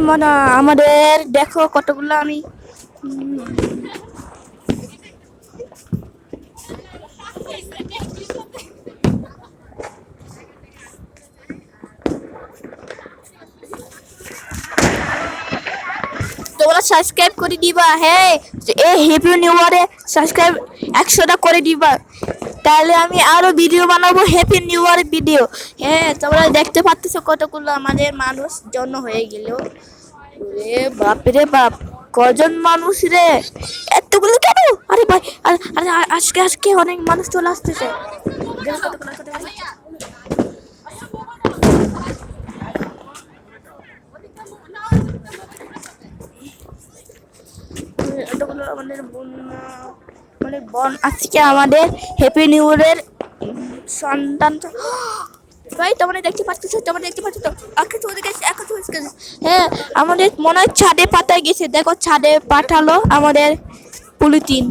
মানে আমাদের দেখো কতগুলো আমি তোমরা সাবস্ক্রাইব করে দিবা। হ্যাঁ, এই হ্যাপি নিউ ইয়ারে সাবস্ক্রাইব 100টা করে দিবা, তাহলে আমি আরো ভিডিও বানাবো হ্যাপি নিউ ইয়ার ভিডিও। হ্যাঁ, তোমরা দেখতে পাচ্ছ কতগুলো আমাদের মানুষ জন্ম হয়ে গেল। রে বাপ রে বাপ, কজন মানুষ রে, এতগুলো কেন? আরে ভাই, আরে আজকে আজকে অনেক মানুষ চলে আসতেছে। এতগুলো আমাদের মানে বন আজকে আমাদের হ্যাপি নিউ ইয়ারের সন্তান ভাই, তোমরা দেখতে পাচ্ছ, তোমরা দেখতে পাচ্ছ তো আকাশ চলে গেছে, আকাশ চলে গেছে। হ্যাঁ, আমাদের মনে হয় ছাদে পাতায় গেছে, দেখো ছাদে পাঠালো আমাদের পলিথিন।